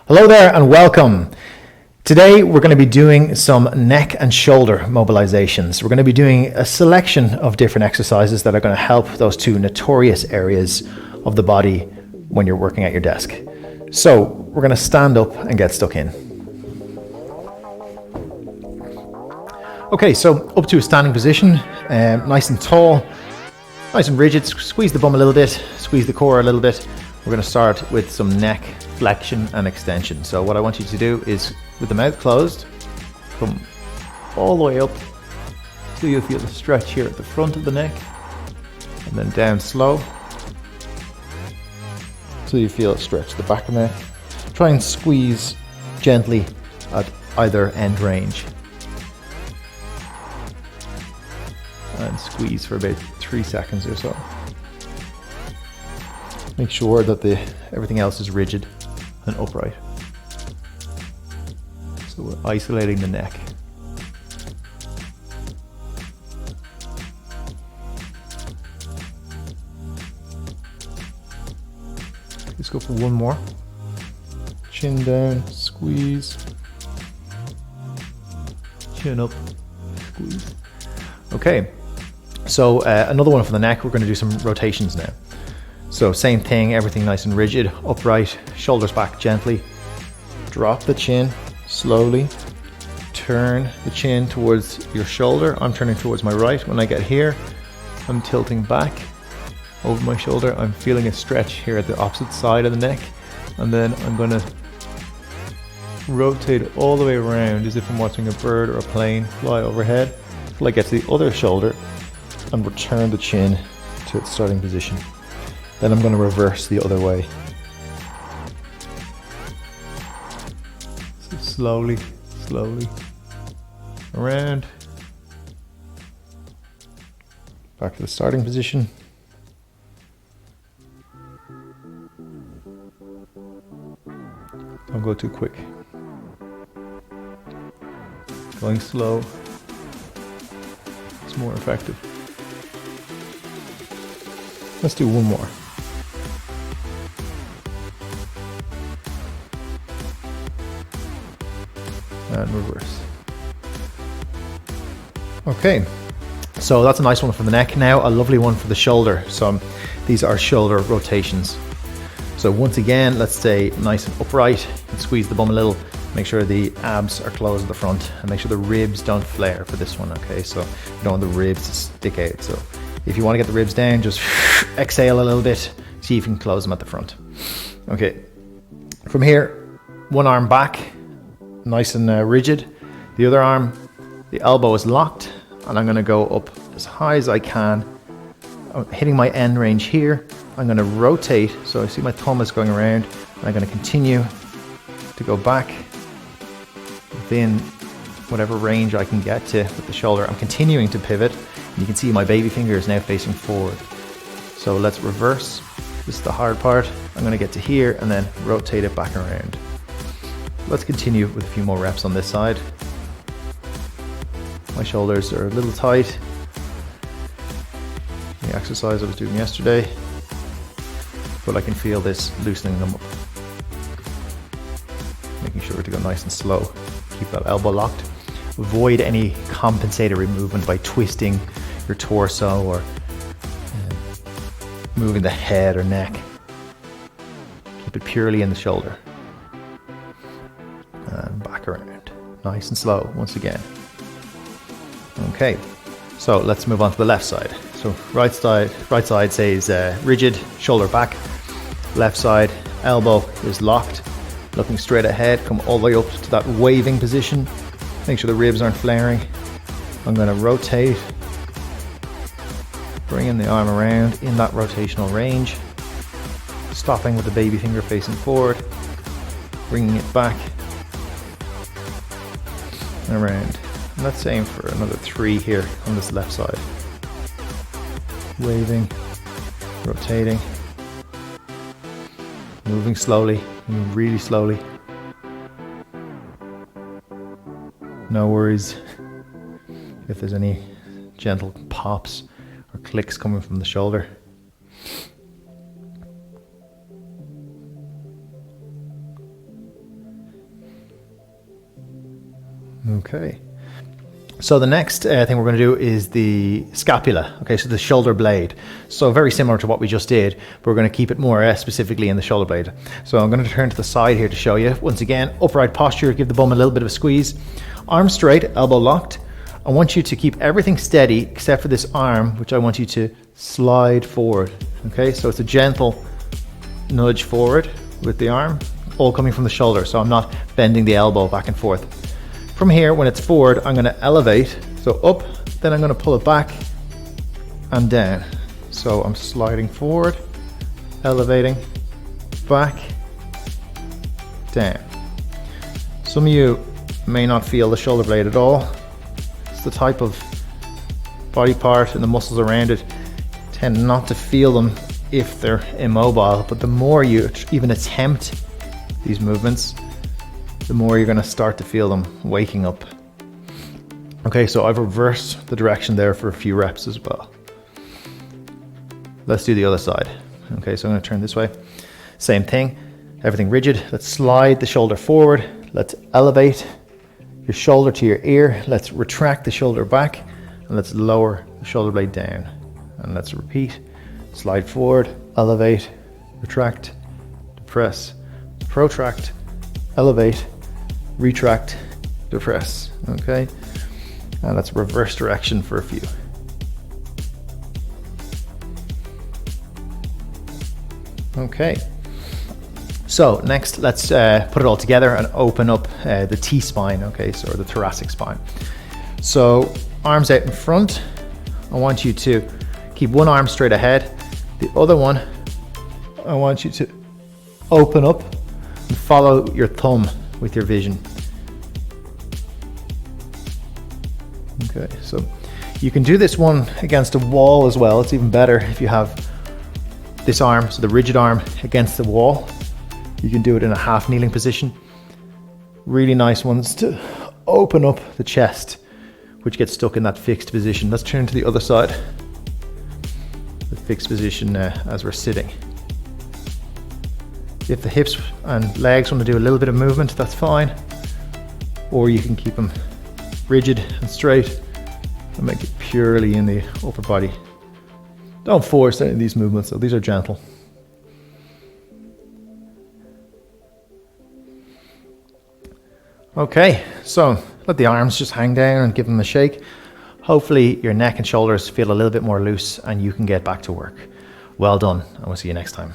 Hello there and welcome. Today we're going to be doing some neck and shoulder mobilizations. We're going to be doing a selection of different exercises that are going to help those two notorious areas of the body when you're working at your desk. So we're going to stand up and get stuck in. Okay, so up to a standing position, nice and tall, nice and rigid. Squeeze the bum a little bit, squeeze the core a little bit. We're going to start with some neck flexion and extension. So what I want you to do is, with the mouth closed, come all the way up till you feel the stretch here at the front of the neck, and then down slow till you feel it stretch the back of the neck. Try and squeeze gently at either end range. And squeeze for about 3 seconds or so. Make sure that everything else is rigid and upright. So we're isolating the neck. Let's go for one more. Chin down, squeeze. Chin up, squeeze. Okay, so another one for the neck. We're going to do some rotations now. So same thing, everything nice and rigid, upright, shoulders back gently. Drop the chin slowly. Turn the chin towards your shoulder. I'm turning towards my right. When I get here, I'm tilting back over my shoulder. I'm feeling a stretch here at the opposite side of the neck. And then I'm going to rotate all the way around as if I'm watching a bird or a plane fly overhead till I get to the other shoulder and return the chin to its starting position. Then I'm going to reverse the other way. So slowly around. Back to the starting position. Don't go too quick. Going slow. It's more effective. Let's do one more. And reverse. Okay, so that's a nice one for the neck. Now a lovely one for the shoulder. So these are shoulder rotations. So once again, let's stay nice and upright and squeeze the bum a little. Make sure the abs are closed at the front and make sure the ribs don't flare for this one. Okay, so you don't want the ribs to stick out. So if you want to get the ribs down, just exhale a little bit. See if you can close them at the front. Okay, from here, one arm back, nice and rigid. The other arm, the elbow is locked, and I'm going to go up as high as I can. I'm hitting my end range here. I'm going to rotate, so I see my thumb is going around, and I'm going to continue to go back within whatever range I can get to with the shoulder. I'm continuing to pivot. You can see my baby finger is now facing forward. So let's reverse. This is the hard part. I'm going to get to here and then rotate it back around. Let's continue with a few more reps on this side. My shoulders are a little tight. The exercise I was doing yesterday, but I can feel this loosening them up. Making sure to go nice and slow. Keep that elbow locked. Avoid any compensatory movement by twisting your torso or moving the head or neck. Keep it purely in the shoulder. And back around. Nice and slow once again. Okay, so let's move on to the left side. So right side says rigid, shoulder back. Left side, elbow is locked. Looking straight ahead, come all the way up to that waving position. Make sure the ribs aren't flaring. I'm going to rotate. Bringing the arm around in that rotational range. Stopping with the baby finger facing forward. Bringing it back. And around. And let's aim for another 3 here on this left side. Waving. Rotating. Moving slowly. Really slowly. No worries if there's any gentle pops or clicks coming from the shoulder. Okay. So the next thing we're going to do is the scapula. Okay, so the shoulder blade. So very similar to what we just did, but we're going to keep it more specifically in the shoulder blade. So I'm going to turn to the side here to show you. Once again, upright posture, give the bum a little bit of a squeeze. Arm straight, elbow locked. I want you to keep everything steady except for this arm, which I want you to slide forward. Okay, so it's a gentle nudge forward with the arm, all coming from the shoulder. So I'm not bending the elbow back and forth. From here, when it's forward, I'm going to elevate, so up, then I'm going to pull it back and down. So I'm sliding forward, elevating, back, down. Some of you may not feel the shoulder blade at all. It's the type of body part and the muscles around it tend not to feel them if they're immobile, but the more you even attempt these movements, the more you're going to start to feel them waking up. Okay, so I've reversed the direction there for a few reps as well. Let's do the other side. Okay, so I'm going to turn this way. Same thing, everything rigid. Let's slide the shoulder forward. Let's elevate your shoulder to your ear. Let's retract the shoulder back and let's lower the shoulder blade down. And let's repeat. Slide forward, elevate, retract, depress, protract, elevate, retract, depress. Okay, and let's reverse direction for a few. Okay, so next let's put it all together and open up the T-spine, okay, so the thoracic spine. So arms out in front. I want you to keep one arm straight ahead. The other one, I want you to open up and follow your thumb with your vision. Okay, so you can do this one against a wall as well. It's even better if you have this arm, so the rigid arm against the wall. You can do it in a half kneeling position. Really nice ones to open up the chest, which gets stuck in that fixed position. Let's turn to the other side. The fixed position as we're sitting. If the hips and legs want to do a little bit of movement, that's fine. Or you can keep them rigid and straight and make it purely in the upper body. Don't force any of these movements, so these are gentle. Okay, so let the arms just hang down and give them a shake. Hopefully your neck and shoulders feel a little bit more loose and you can get back to work. Well done, and we'll see you next time.